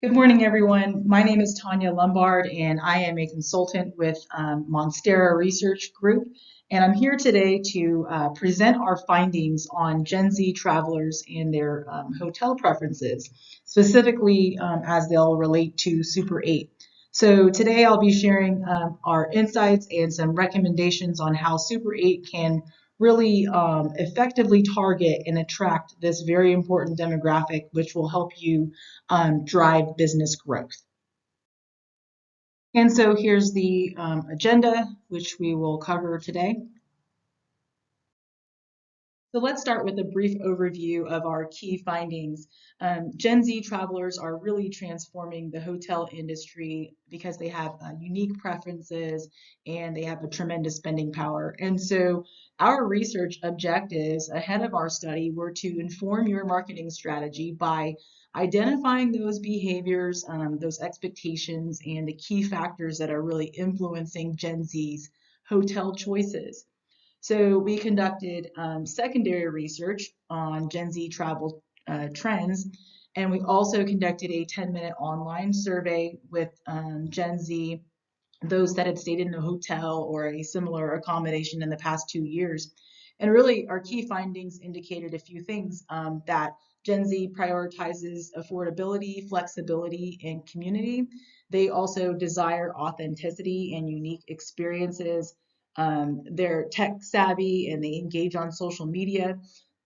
Good morning, everyone. My name is Tanya Lombard, and I am a consultant with Monstera Research Group. And I'm here today to present our findings on Gen Z travelers and their hotel preferences, specifically as they'll relate to Super 8. So today I'll be sharing our insights and some recommendations on how Super 8 can really effectively target and attract this very important demographic, which will help you drive business growth. And so here's the agenda, which we will cover today. So let's start with a brief overview of our key findings. Gen Z travelers are really transforming the hotel industry because they have unique preferences and they have a tremendous spending power. And so our research objectives ahead of our study were to inform your marketing strategy by identifying those behaviors, those expectations, and the key factors that are really influencing Gen Z's hotel choices. So we conducted secondary research on Gen Z travel trends, and we also conducted a 10-minute online survey with Gen Z, those that had stayed in a hotel or a similar accommodation in the past 2 years. And really, our key findings indicated a few things that Gen Z prioritizes affordability, flexibility, and community. They also desire authenticity and unique experiences. They're tech savvy and they engage on social media.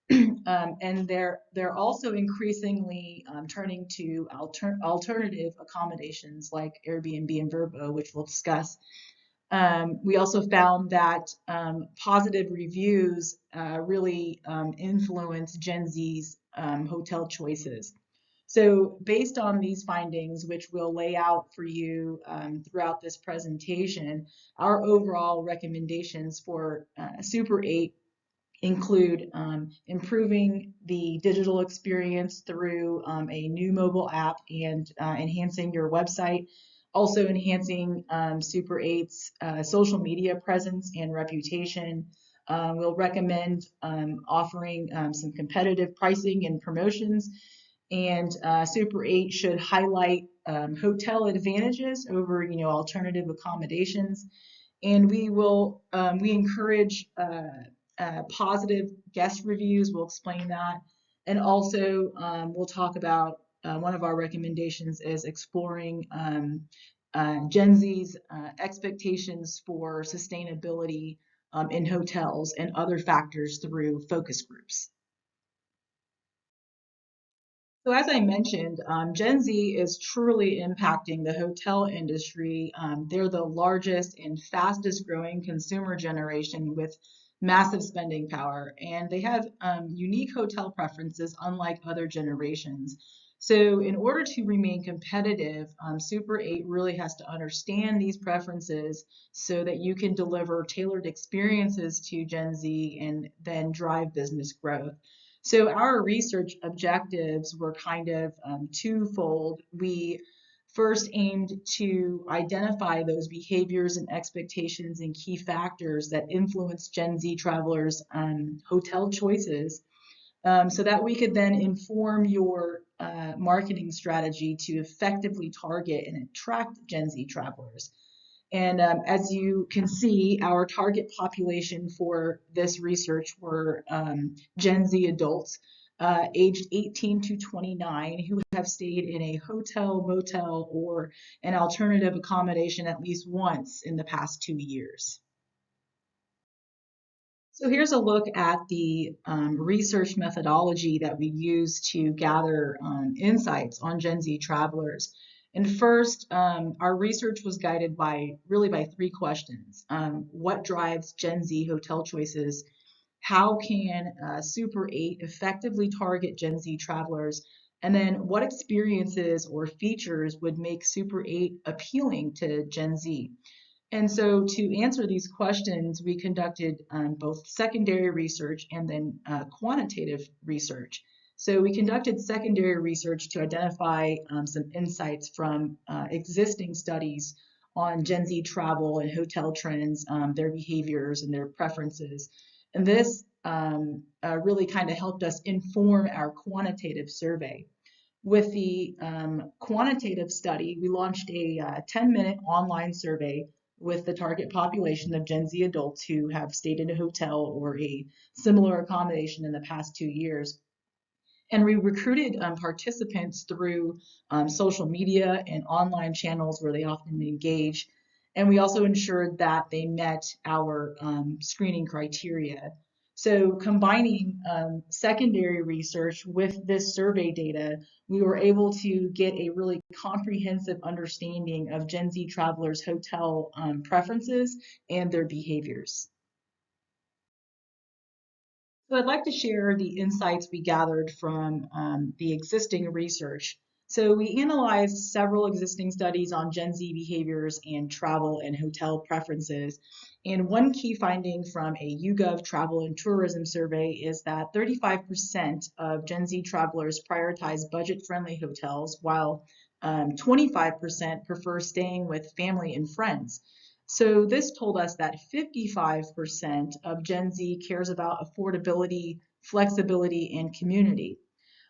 And they're also increasingly turning to alternative accommodations like Airbnb and Vrbo, which we'll discuss. We also found that positive reviews really influence Gen Z's hotel choices. So based on these findings, which we'll lay out for you throughout this presentation, our overall recommendations for Super 8 include improving the digital experience through a new mobile app and enhancing your website, also enhancing Super 8's social media presence and reputation. We'll recommend offering some competitive pricing and promotions, and Super 8 should highlight hotel advantages over, alternative accommodations. And we encourage positive guest reviews. We'll explain that. And also, we'll talk about one of our recommendations is exploring Gen Z's expectations for sustainability in hotels and other factors through focus groups. So as I mentioned, Gen Z is truly impacting the hotel industry. They're the largest and fastest growing consumer generation with massive spending power, and they have unique hotel preferences unlike other generations. So in order to remain competitive, Super 8 really has to understand these preferences so that you can deliver tailored experiences to Gen Z and then drive business growth. So our research objectives were kind of twofold. We first aimed to identify those behaviors and expectations and key factors that influence Gen Z travelers' hotel choices, so that we could then inform your marketing strategy to effectively target and attract Gen Z travelers. And as you can see, our target population for this research were Gen Z adults aged 18 to 29 who have stayed in a hotel, motel, or an alternative accommodation at least once in the past 2 years. So here's a look at the research methodology that we use to gather insights on Gen Z travelers. And first, our research was guided by three questions. What drives Gen Z hotel choices? How can Super 8 effectively target Gen Z travelers? And then what experiences or features would make Super 8 appealing to Gen Z? And so to answer these questions, we conducted both secondary research and then quantitative research. So we conducted secondary research to identify some insights from existing studies on Gen Z travel and hotel trends, their behaviors and their preferences. And this really kind of helped us inform our quantitative survey. With the quantitative study, we launched a 10-minute online survey with the target population of Gen Z adults who have stayed in a hotel or a similar accommodation in the past 2 years. And we recruited participants through social media and online channels where they often engage. And we also ensured that they met our screening criteria. So, combining secondary research with this survey data, we were able to get a really comprehensive understanding of Gen Z travelers' hotel preferences and their behaviors. So I'd like to share the insights we gathered from the existing research. So we analyzed several existing studies on Gen Z behaviors and travel and hotel preferences. And one key finding from a YouGov travel and tourism survey is that 35% of Gen Z travelers prioritize budget-friendly hotels, while 25% prefer staying with family and friends. So this told us that 55% of Gen Z cares about affordability, flexibility, and community.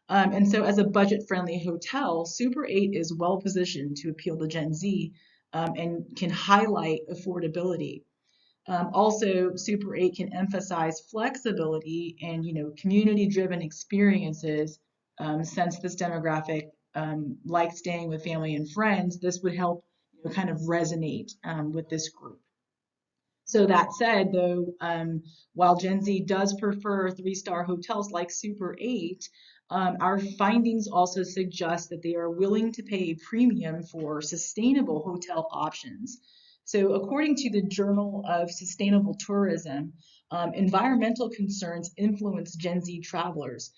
And so as a budget-friendly hotel, Super 8 is well positioned to appeal to Gen Z and can highlight affordability. Also, Super 8 can emphasize flexibility and community-driven experiences. Since this demographic like staying with family and friends, this would help kind of resonate with this group. So that said, though, while Gen Z does prefer three-star hotels like Super 8, our findings also suggest that they are willing to pay a premium for sustainable hotel options. So, according to the Journal of Sustainable Tourism, environmental concerns influence Gen Z travelers.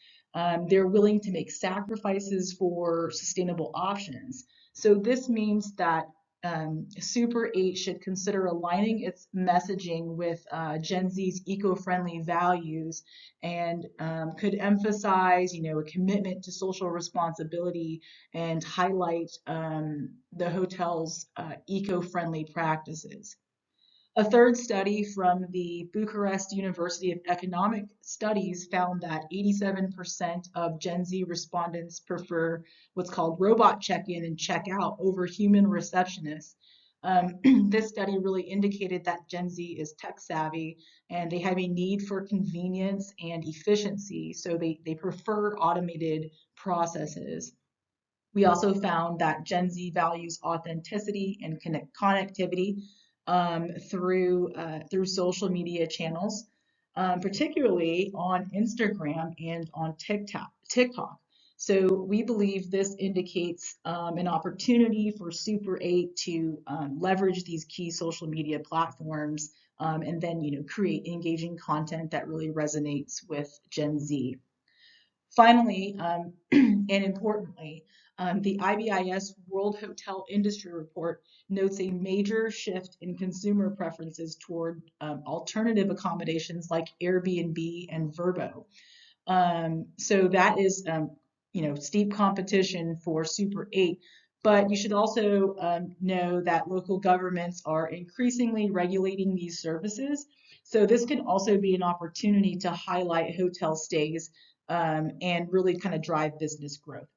They're willing to make sacrifices for sustainable options. So, this means that Super 8 should consider aligning its messaging with Gen Z's eco-friendly values and could emphasize, a commitment to social responsibility and highlight the hotel's eco-friendly practices. A third study from the Bucharest University of Economic Studies found that 87% of Gen Z respondents prefer what's called robot check-in and check-out over human receptionists. This study really indicated that Gen Z is tech savvy and they have a need for convenience and efficiency, so they prefer automated processes. We also found that Gen Z values authenticity and connectivity through social media channels, particularly on Instagram and on TikTok. So we believe this indicates an opportunity for Super 8 to leverage these key social media platforms and then create engaging content that really resonates with Gen Z. Finally, and importantly, the IBIS World Hotel Industry Report notes a major shift in consumer preferences toward alternative accommodations like Airbnb and Vrbo. So that is, steep competition for Super 8. But you should also know that local governments are increasingly regulating these services. So this can also be an opportunity to highlight hotel stays and really kind of drive business growth.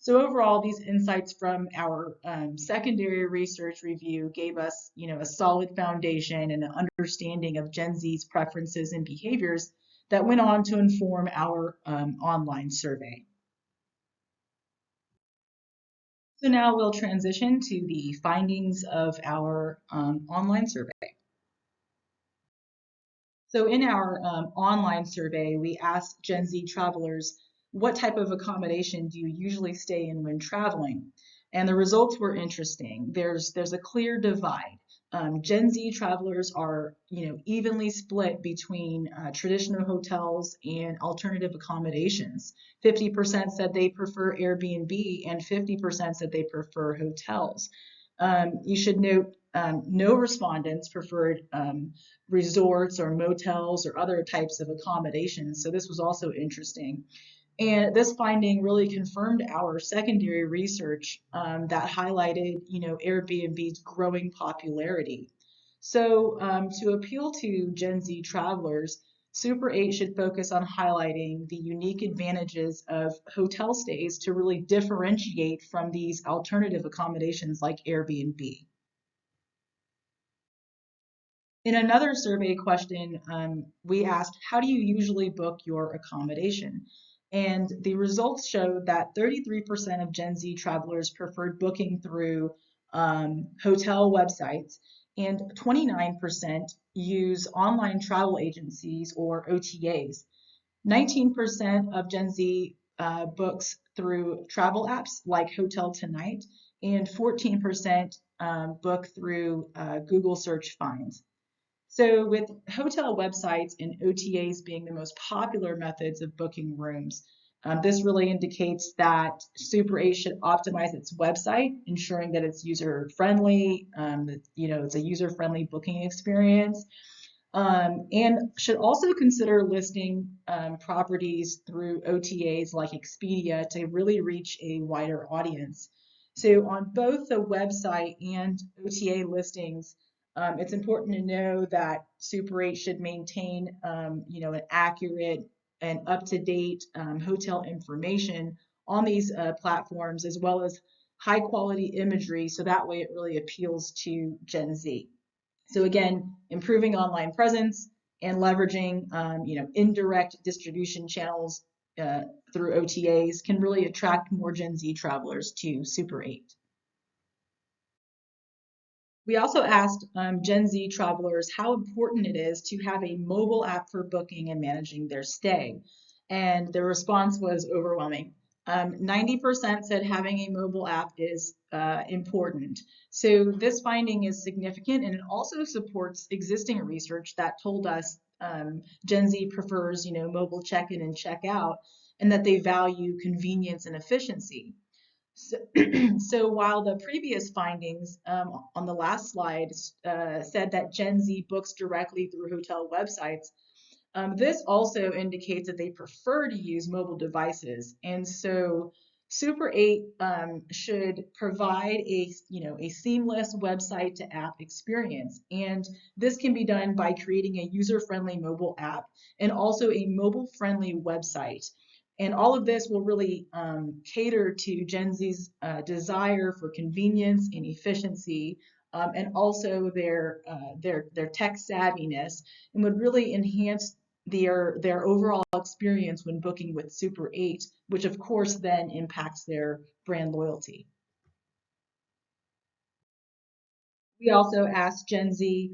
So overall, these insights from our secondary research review gave us, a solid foundation and an understanding of Gen Z's preferences and behaviors that went on to inform our online survey. So now we'll transition to the findings of our online survey. So in our online survey, we asked Gen Z travelers, what type of accommodation do you usually stay in when traveling? And the results were interesting. There's a clear divide. Gen Z travelers are, evenly split between traditional hotels and alternative accommodations. 50% said they prefer Airbnb and 50% said they prefer hotels. You should note no respondents preferred resorts or motels or other types of accommodations. So this was also interesting. And this finding really confirmed our secondary research that highlighted, Airbnb's growing popularity. So to appeal to Gen Z travelers, Super 8 should focus on highlighting the unique advantages of hotel stays to really differentiate from these alternative accommodations like Airbnb. In another survey question, we asked, how do you usually book your accommodation? And the results showed that 33% of Gen Z travelers preferred booking through hotel websites, and 29% use online travel agencies or OTAs. 19% of Gen Z books through travel apps like Hotel Tonight, and 14% book through Google search finds. So, with hotel websites and OTAs being the most popular methods of booking rooms, this really indicates that Super 8 should optimize its website, ensuring that it's user friendly, it's a user friendly booking experience, and should also consider listing properties through OTAs like Expedia to really reach a wider audience. So on both the website and OTA listings, it's important to know that Super 8 should maintain, an accurate and up-to-date hotel information on these platforms, as well as high quality imagery, so that way it really appeals to Gen Z. So again, improving online presence and leveraging, indirect distribution channels through OTAs can really attract more Gen Z travelers to Super 8. We also asked Gen Z travelers how important it is to have a mobile app for booking and managing their stay. And the response was overwhelming. 90% said having a mobile app is important. So this finding is significant, and it also supports existing research that told us Gen Z prefers, mobile check-in and check-out, and that they value convenience and efficiency. So, so while the previous findings on the last slide said that Gen Z books directly through hotel websites, this also indicates that they prefer to use mobile devices. And so Super 8 should provide a seamless website to app experience. And this can be done by creating a user-friendly mobile app and also a mobile-friendly website. And all of this will really cater to Gen Z's desire for convenience and efficiency, and also their tech savviness, and would really enhance their overall experience when booking with Super 8, which of course then impacts their brand loyalty. We also asked Gen Z,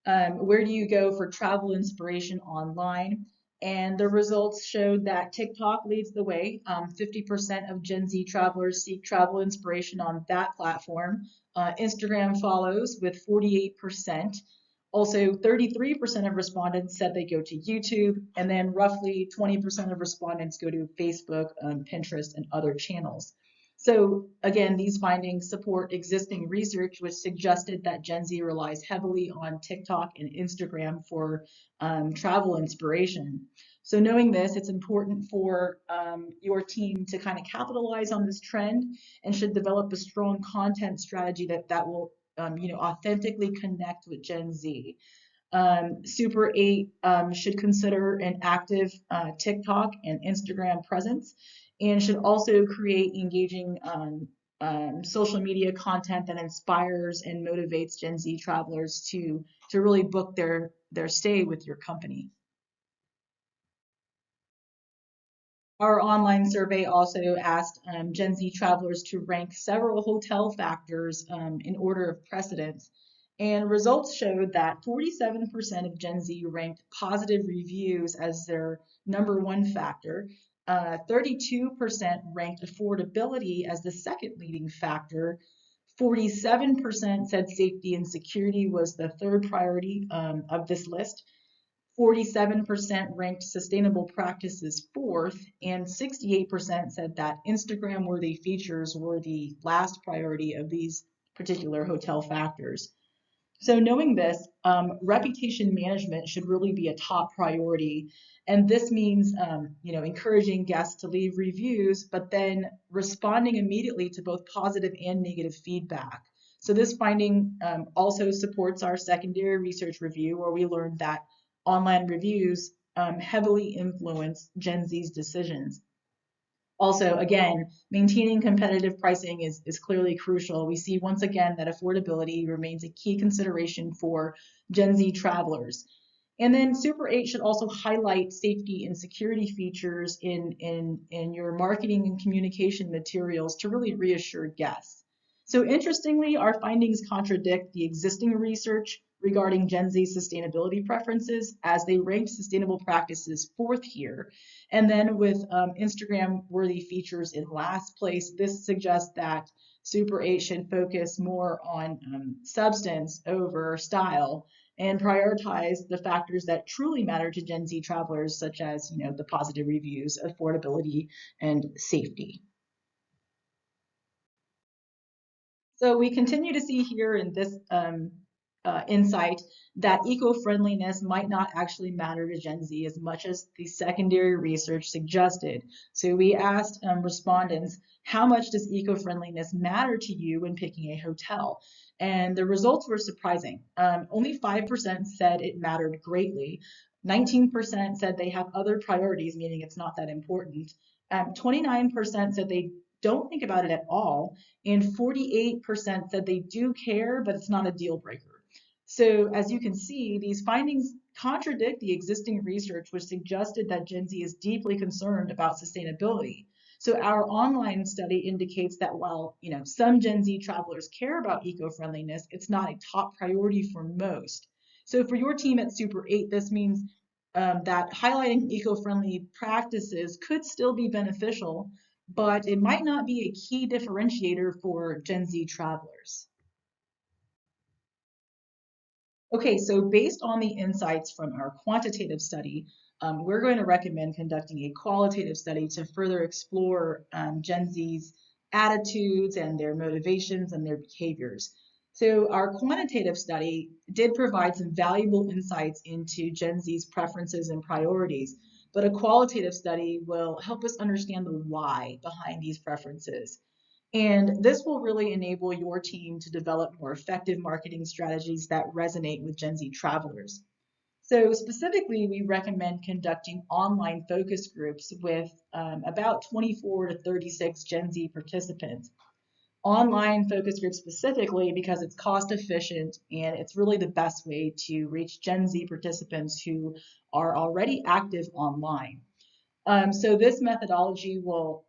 where do you go for travel inspiration online? And the results showed that TikTok leads the way. 50% of Gen Z travelers seek travel inspiration on that platform. Instagram follows with 48%. Also, 33% of respondents said they go to YouTube, and then roughly 20% of respondents go to Facebook, Pinterest, and other channels. So again, these findings support existing research, which suggested that Gen Z relies heavily on TikTok and Instagram for travel inspiration. So knowing this, it's important for your team to kind of capitalize on this trend and should develop a strong content strategy that will authentically connect with Gen Z. Super 8 should consider an active TikTok and Instagram presence, and should also create engaging social media content that inspires and motivates Gen Z travelers to really book their stay with your company. Our online survey also asked Gen Z travelers to rank several hotel factors in order of precedence. And results showed that 47% of Gen Z ranked positive reviews as their number one factor. 32% ranked affordability as the second leading factor. 47% said safety and security was the third priority of this list. 47% ranked sustainable practices fourth, and 68% said that Instagram worthy features were the last priority of these particular hotel factors. So knowing this, reputation management should really be a top priority. And this means, encouraging guests to leave reviews, but then responding immediately to both positive and negative feedback. So this finding also supports our secondary research review, where we learned that online reviews heavily influence Gen Z's decisions. Also, again, maintaining competitive pricing is clearly crucial. We see once again that affordability remains a key consideration for Gen Z travelers. And then Super 8 should also highlight safety and security features in your marketing and communication materials to really reassure guests. So interestingly, our findings contradict the existing research regarding Gen Z sustainability preferences as they ranked sustainable practices fourth here. And then with Instagram worthy features in last place, this suggests that Super 8 should focus more on substance over style and prioritize the factors that truly matter to Gen Z travelers, such as the positive reviews, affordability, and safety. So we continue to see here in this insight that eco-friendliness might not actually matter to Gen Z as much as the secondary research suggested. So we asked respondents, how much does eco-friendliness matter to you when picking a hotel? And the results were surprising. Only 5% said it mattered greatly. 19% said they have other priorities, meaning it's not that important. 29% said they don't think about it at all, and 48% said they do care, but it's not a deal breaker. So as you can see, these findings contradict the existing research, which suggested that Gen Z is deeply concerned about sustainability. So our online study indicates that while some Gen Z travelers care about eco-friendliness, it's not a top priority for most. So for your team at Super 8, this means that highlighting eco-friendly practices could still be beneficial, but it might not be a key differentiator for Gen Z travelers. Okay, so based on the insights from our quantitative study, we're going to recommend conducting a qualitative study to further explore Gen Z's attitudes and their motivations and their behaviors. So our quantitative study did provide some valuable insights into Gen Z's preferences and priorities, but a qualitative study will help us understand the why behind these preferences. And this will really enable your team to develop more effective marketing strategies that resonate with Gen Z travelers. So specifically, we recommend conducting online focus groups with about 24 to 36 Gen Z participants. Online focus groups specifically because it's cost efficient and it's really the best way to reach Gen Z participants who are already active online. So this methodology will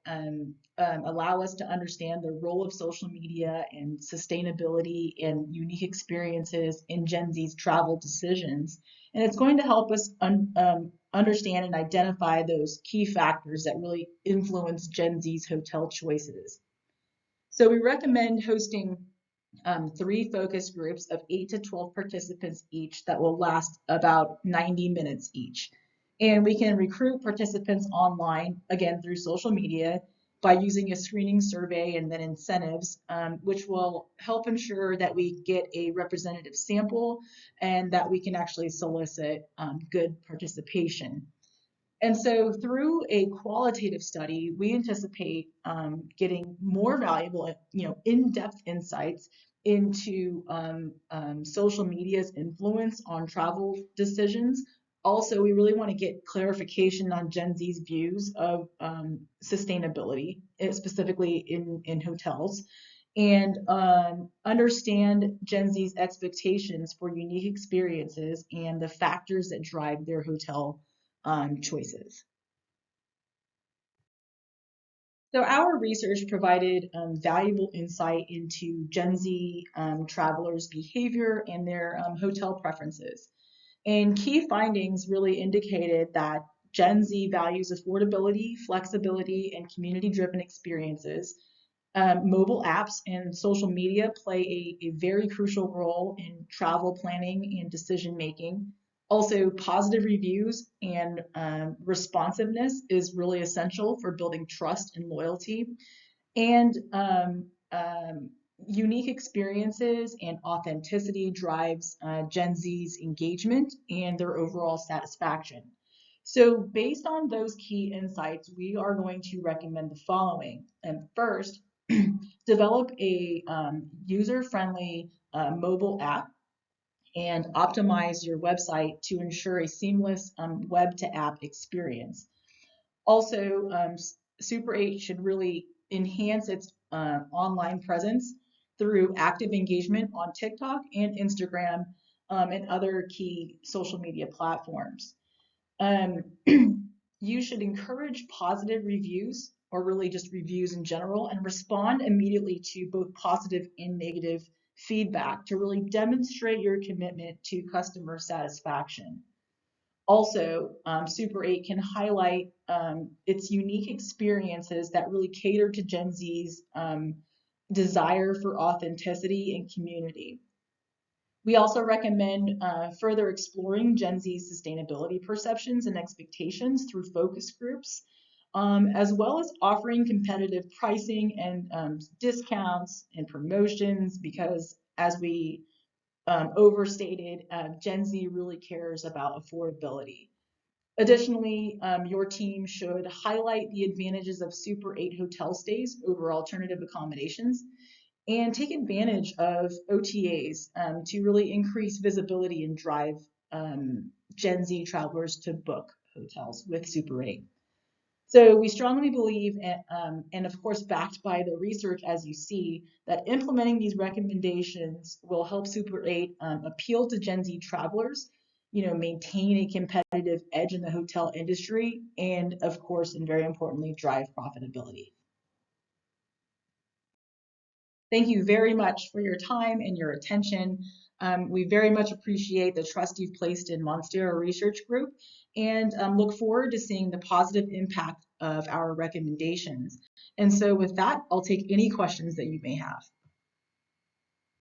allow us to understand the role of social media and sustainability and unique experiences in Gen Z's travel decisions. And it's going to help us understand and identify those key factors that really influence Gen Z's hotel choices. So we recommend hosting 3 focus groups of 8 to 12 participants each that will last about 90 minutes each. And we can recruit participants online, again, through social media by using a screening survey and then incentives, which will help ensure that we get a representative sample and that we can actually solicit good participation. And so through a qualitative study, we anticipate getting more valuable, in-depth insights into social media's influence on travel decisions. Also, we really want to get clarification on Gen Z's views of sustainability, specifically in hotels, and understand Gen Z's expectations for unique experiences and the factors that drive their hotel choices. So our research provided valuable insight into Gen Z travelers' behavior and their hotel preferences. And key findings really indicated that Gen Z values affordability, flexibility, and community-driven experiences. Mobile apps and social media play a very crucial role in travel planning and decision making. Also, positive reviews and responsiveness is really essential for building trust and loyalty. And unique experiences and authenticity drives Gen Z's engagement and their overall satisfaction. So based on those key insights, we are going to recommend the following. And first, develop a user-friendly mobile app and optimize your website to ensure a seamless web to app experience. Also, Super 8 should really enhance its online presence through active engagement on TikTok and Instagram and other key social media platforms. Um, you should encourage positive reviews or really just reviews in general and respond immediately to both positive and negative feedback to really demonstrate your commitment to customer satisfaction. Also, Super 8 can highlight its unique experiences that really cater to Gen Z's desire for authenticity and community. We also recommend further exploring Gen Z's sustainability perceptions and expectations through focus groups, as well as offering competitive pricing and discounts and promotions because, as we overstated, Gen Z really cares about affordability. Additionally, your team should highlight the advantages of Super 8 hotel stays over alternative accommodations and take advantage of OTAs to really increase visibility and drive Gen Z travelers to book hotels with Super 8. So we strongly believe, and of course backed by the research as you see, that implementing these recommendations will help Super 8 appeal to Gen Z travelers, maintain a competitive edge in the hotel industry, and of course, and very importantly, drive profitability. Thank you very much for your time and your attention. We very much appreciate the trust you've placed in Monstera Research Group and look forward to seeing the positive impact of our recommendations. And so with that, I'll take any questions that you may have.